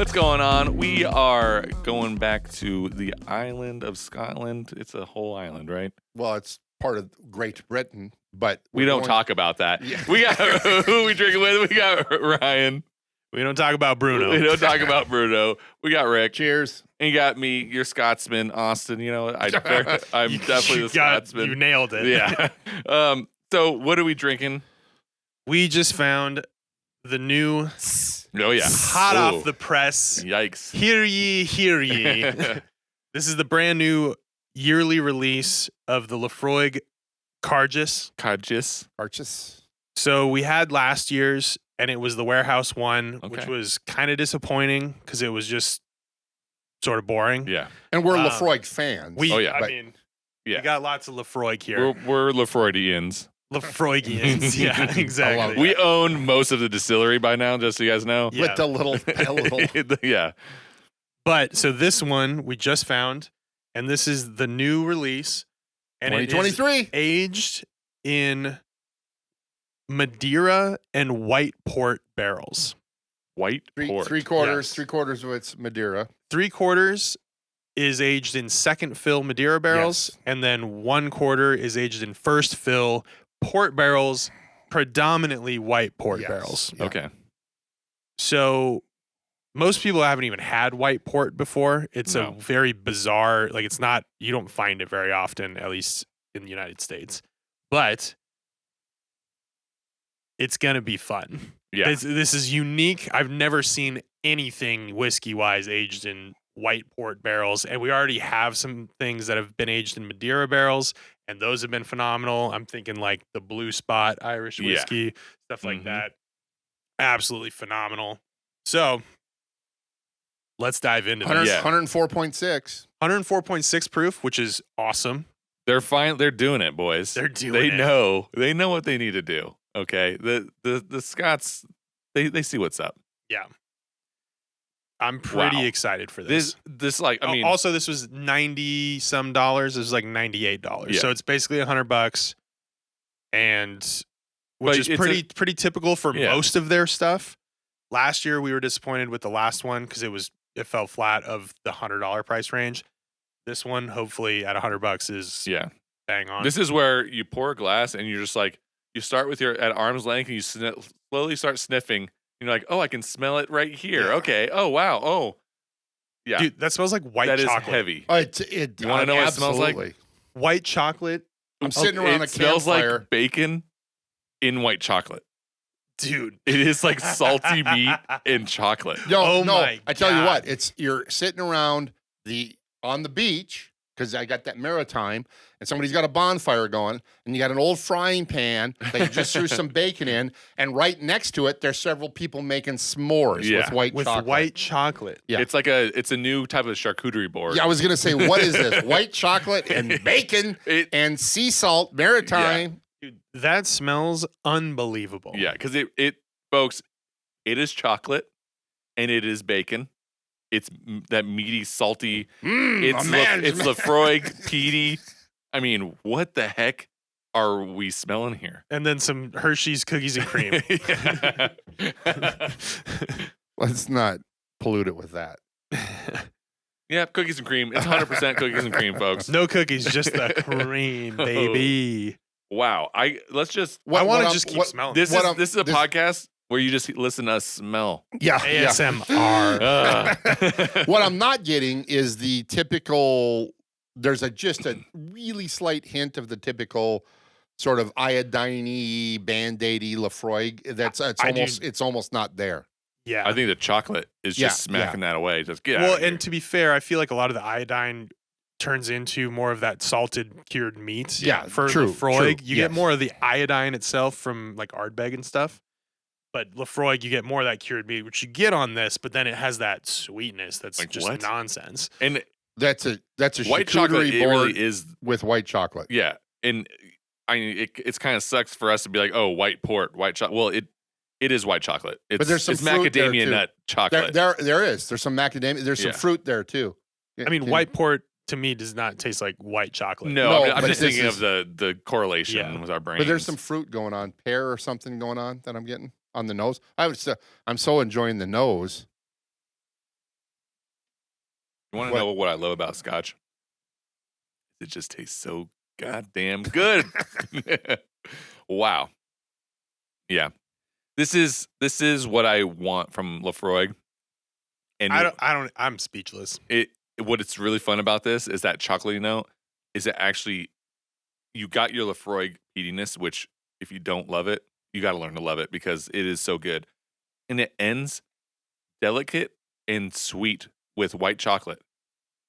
What's going on? We are going back to the island of Scotland. It's a whole island, right? Well, it's part of Great Britain, but We don't talk about that. Yeah. We got who we drinking with? We got Ryan. We don't talk about Bruno. We don't talk about Bruno. We got Rick. Cheers. And you got me, your Scotsman, Austin. You know, I'm definitely the Scotsman. You nailed it. Yeah. So what are we drinking? We just found the new Oh yeah. hot Ooh. off the press. Yikes. Hear ye, hear ye. This is the brand new yearly release of the Laphroaig Cairdeas. Cairdeas. So we had last year's, and it was the warehouse one, which Okay. was kind of disappointing because it was just sort of boring. Yeah. And we're Laphroaig fans. Oh, yeah. I mean, Yeah. we got lots of Laphroaig here. We're Laphroigians. Laphroigians. Yeah, exactly. We own most of the distillery by now, just so you guys know. Yeah. With a little. Yeah. But so this one we just found, and this is the new release, and it is 2023. aged in Madeira and white port barrels. White port. Three quarters. Yes. 3/4 of it's Madeira. 3/4 is aged in second fill Madeira barrels, Yes. and then 1/4 is aged in first fill port barrels, predominantly white port Yes. barrels. Yeah. Okay. So most people haven't even had white port before. It's No. a very bizarre, like it's not, you don't find it very often, at least in the United States. But it's going to be fun. Yeah. This is unique. I've never seen anything whiskey-wise aged in white port barrels, and we already have some things that have been aged in Madeira barrels, and those have been phenomenal. I'm thinking like the Blue Spot Irish Yeah. whiskey, stuff like Mhm. that. Absolutely phenomenal. So let's dive into this. 104.6. 104.6 proof, which is awesome. They're fine. They're doing it, boys. They're doing They it. know. They know what they need to do. Okay. The Scots, they see what's up. Yeah. I'm pretty Wow. excited for this. This like I mean Also, this was $90 some dollars. It was like $98. Yeah. So it's basically $100, and But which is it's pretty typical for Yeah. most of their stuff. Last year we were disappointed with the last one because it fell flat of the $100 price range. This one, hopefully at $100, is yeah. bang on. This is where you pour a glass and you're just like you start with your at arm's length and you slowly start sniffing. And you're like, oh, I can smell it right here. Yeah. Okay. Oh wow. Oh, yeah. Dude, that smells like white That is chocolate. heavy. You wanna know what it smells like? Absolutely. White chocolate, I'm sitting around a It smells campfire. like bacon in white chocolate. dude. It is like salty meat in chocolate. Oh no, my I tell you God. what, you're sitting around on the beach because I got that maritime, and somebody's got a bonfire going, and you got an old frying pan that you just threw some bacon in, and right next to it, there's several people making s'mores Yeah. with white With chocolate. white chocolate. Yeah. It's a new type of charcuterie board. Yeah, I was gonna say, what is this? White chocolate and bacon It- and sea salt, maritime. Dude, that smells unbelievable. Yeah, because it folks, it is chocolate and it is bacon. It's that meaty, salty. It's it's Laphroaig, peaty. I mean, what the heck are we smelling here? And then some Hershey's cookies and cream. Let's not pollute it with that. Yeah, cookies and cream. It's 100% cookies and cream, folks. No cookies, just the cream, baby. Wow. Let's just. I want to just keep smelling. This What is I'm- this is a this- podcast where you just listen to us smell. Yeah, ASMR. What I'm not getting is the typical. There's just a really slight hint of the typical sort of iodine-y, band-aidy Laphroaig. It's almost not there. Yeah. I think the chocolate is just Yeah, smacking that away. Just get out Well, of here. and to be fair, I feel like a lot of the iodine turns into more of that salted cured meat. Yeah, For true, Laphroaig, true, you get yes. more of the iodine itself from like Ardbeg and stuff. But Laphroaig, you get more of that cured meat, which you get on this, but then it has that sweetness that's Like just what? nonsense. And That's a white chocolate, charcuterie it board really is. with white chocolate. Yeah, and I mean, it's kind of sucks for us to be like, oh, white port, white chocolate. Well, it is white chocolate. It's, there's some it's fruit there, macadamia too. nut chocolate. There is. There's some macadamia. There's Yeah. some fruit there too. I mean, white port to me does not taste like white chocolate. No, No, I'm but just this thinking is- of the correlation Yeah. with our brains. But there's some fruit going on, pear or something going on that I'm getting on the nose. I'm so enjoying the nose. You want to What? know what I love about Scotch? It just tastes so goddamn good. Wow. Yeah. This is what I want from Laphroaig. And I'm speechless. What it's really fun about this is that chocolatey note is it actually you got your Laphroaig peatiness, which if you don't love it, you got to learn to love it because it is so good. And it ends delicate and sweet with white chocolate.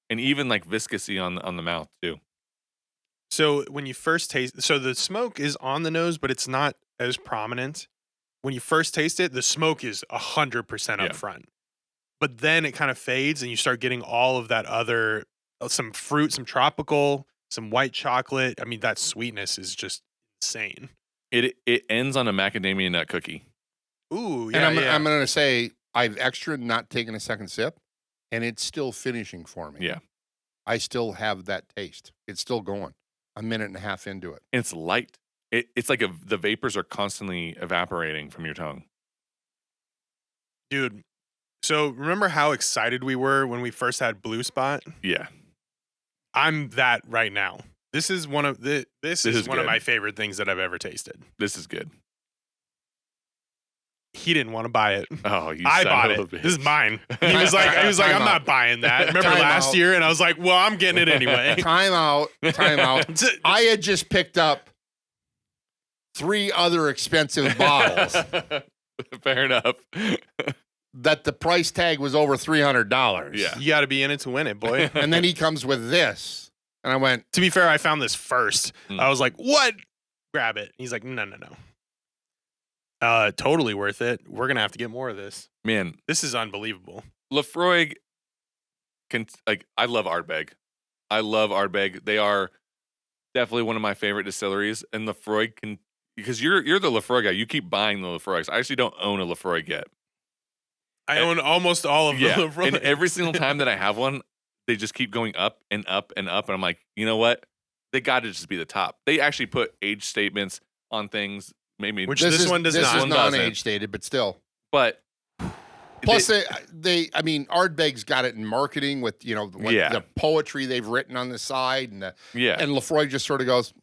And even like viscousy on the mouth too. So when you first taste, so the smoke is on the nose, but it's not as prominent. When you first taste it, the smoke is 100% up front. But then it kind of fades and you start getting all of that other, some fruit, some tropical, some white chocolate. I mean, that sweetness is just insane. It ends on a macadamia nut cookie. Ooh, And I'm going to say I've extra not taken a second sip, and it's still finishing for me. Yeah. I still have that taste. It's still going. A minute and a half into it. And it's light. It's like the vapors are constantly evaporating from your tongue. Dude, so remember how excited we were when we first had Blue Spot? Yeah. I'm that right now. This is one of this is one of good. my favorite things that I've ever tasted. This is good. He didn't want to buy it. Oh, you I son bought of a it. bitch. This is mine. He was like, Time I'm out. not buying that. Remember Time last out. year? And I was like, well, I'm getting it anyway. Time out. I had just picked up 3 other expensive bottles Fair enough. that the price tag was over $300. Yeah. You got to be in it to win it, boy. And then he comes with this. And I went, To be fair, I found this first. Mm. I was like, what? Grab it. He's like, no. Totally worth it. We're going to have to get more of this. Man, This is unbelievable. Laphroaig I love Ardbeg. I love Ardbeg. They are definitely one of my favorite distilleries. And Laphroaig because you're the Laphroaig guy. You keep buying the Laphroaigs. I actually don't own a Laphroaig yet. I own almost all of Yeah. them. And every single time that I have one, they just keep going up and up and up. And I'm like, you know what? They got to just be the top. They actually put age statements on things. Maybe Which this one does this not. is One doesn't. non-age stated, but still. but Plus, I mean, Ardbeg's got it in marketing with, the poetry they've written on the side. And Laphroaig just sort of goes,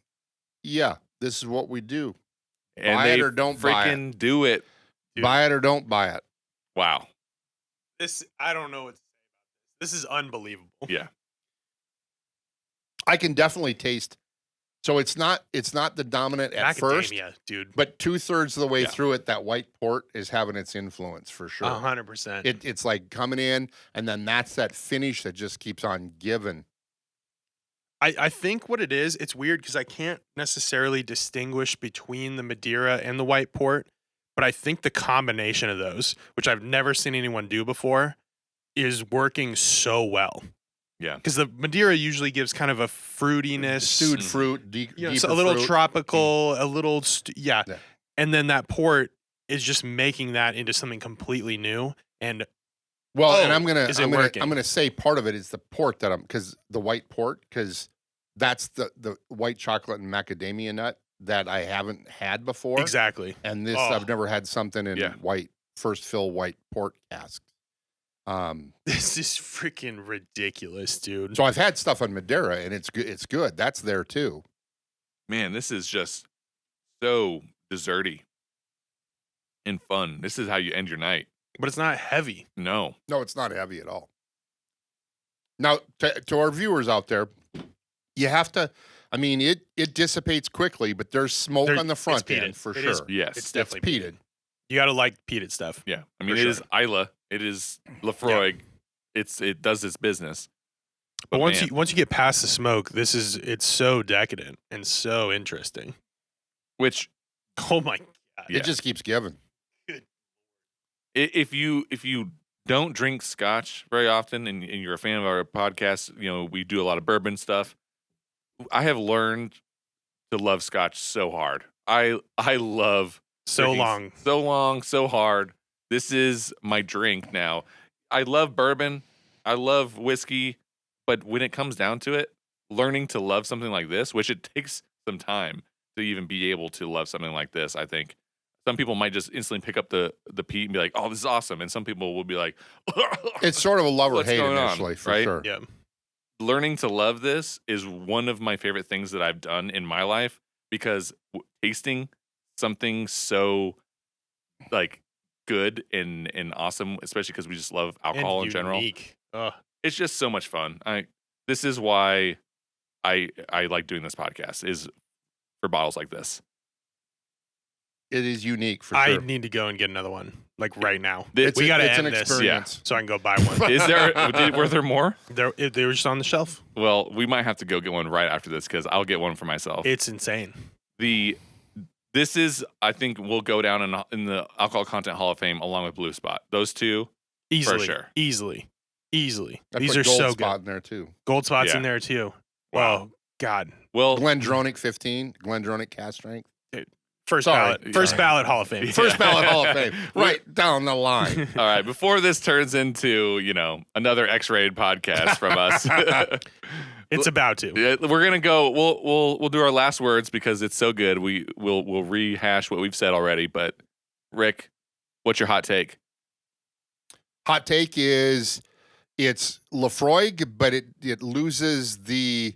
yeah, this is what we do. and buy they it or don't buy it. freaking do it. Dude. Buy it or don't buy it. Wow. I don't know what to say about this. This is unbelievable. Yeah. I can definitely taste. So it's not the dominant at first, Macadamia, dude. but 2/3 of the way Yeah. through it, that white port is having its influence for sure. 100%. It's like coming in, and then that's that finish that just keeps on giving. I think what it is, it's weird because I can't necessarily distinguish between the Madeira and the white port, but I think the combination of those, which I've never seen anyone do before, is working so well. Yeah. Because the Madeira usually gives kind of a fruitiness, Stewed fruit, deeper so a little fruit. tropical, a little, yeah. Yeah. And then that port is just making that into something completely new. And Well, and is it working? I'm gonna say part of it is the port because the white port, because that's the white chocolate and macadamia nut that I haven't had before. exactly. And this Oh. I've never had something in Yeah. white first fill white port casks. This is freaking ridiculous, dude. So I've had stuff on Madeira, and it's good. It's good. That's there too. Man, this is just so desserty and fun. This is how you end your night. But it's not heavy. No. No, it's not heavy at all. Now, to our viewers out there, you have to. I mean, it dissipates quickly, but there's smoke There- on the front it's peated. end for It sure. is- Yes. It's definitely peated. You got to like peated stuff. Yeah. I mean, For it is sure. Isla. It is Laphroaig. It does its business. But once man, you get past the smoke, it's so decadent and so interesting. which Oh my god. Yeah. It just keeps giving. if you don't drink scotch very often and you're a fan of our podcast, we do a lot of bourbon stuff. I have learned to love scotch so hard. I love So drinking long. so hard. This is my drink now. I love bourbon. I love whiskey, but when it comes down to it, learning to love something like this, which it takes some time to even be able to love something like this, I think some people might just instantly pick up the peat and be like, "Oh, this is awesome," and some people will be like, It's sort of a love or What's hate going on, initially, for right? sure. Yeah. Learning to love this is one of my favorite things that I've done in my life because tasting something so like good and awesome, especially because we just love alcohol in general. Unique. Ugh. It's just so much fun. This is why I like doing this podcast is for bottles like this. It is unique for I sure. need to go and get another one, like right now. It's we got to it's end an this experience. so I can go buy one. Is there? Were there more? They were just on the shelf. Well, we might have to go get one right after this because I'll get one for myself. It's insane. This is, I think, will go down in the Alcohol Content Hall of Fame along with Blue Spot. Those two, Easily. for sure. Easily. I These put are Gold so Spot good. in there too. Gold Spot's Yeah. in there too. Wow. Oh, God. Well, Glendronach 15, Glendronach cast strength. First Sorry. ballot Hall of Fame. First ballot Hall of Fame, right down the line. all right. Before this turns into, another X-rated podcast from us, It's about to. yeah, we're gonna go. We'll do our last words because it's so good. We'll rehash what we've said already. But Rick, what's your hot take? Hot take is it's Laphroaig, but it loses the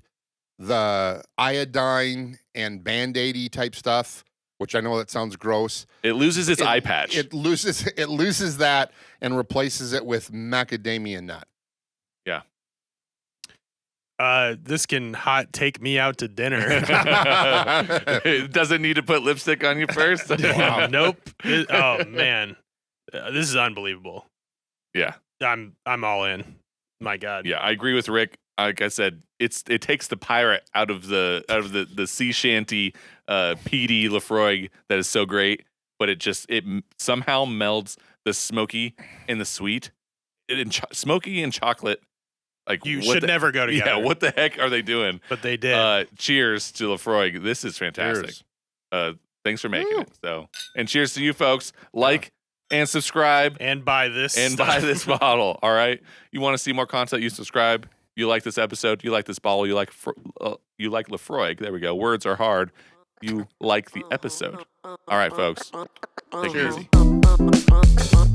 iodine and Band-Aidy type stuff, which I know that sounds gross. It loses its eye patch. It loses that and replaces it with macadamia nut. This can hot take me out to dinner. It doesn't need to put lipstick on you first. Wow. Nope. Oh man, this is unbelievable. Yeah. I'm all in. My God. Yeah, I agree with Rick. Like I said, it takes the pirate out of the sea shanty peaty Laphroaig that is so great, but it somehow melds the smoky and the sweet. Smoky and chocolate. Like You should never go together. Yeah, what the heck are they doing? But they did. Cheers to Laphroaig. This is fantastic. Cheers. Thanks for making it. So, and cheers to you folks. Like and subscribe and buy this. and buy this bottle. All right. You want to see more content? You subscribe. You like this episode? You like this bottle? You like Laphroaig? There we go. Words are hard. You like the episode. All right, folks. Take it easy.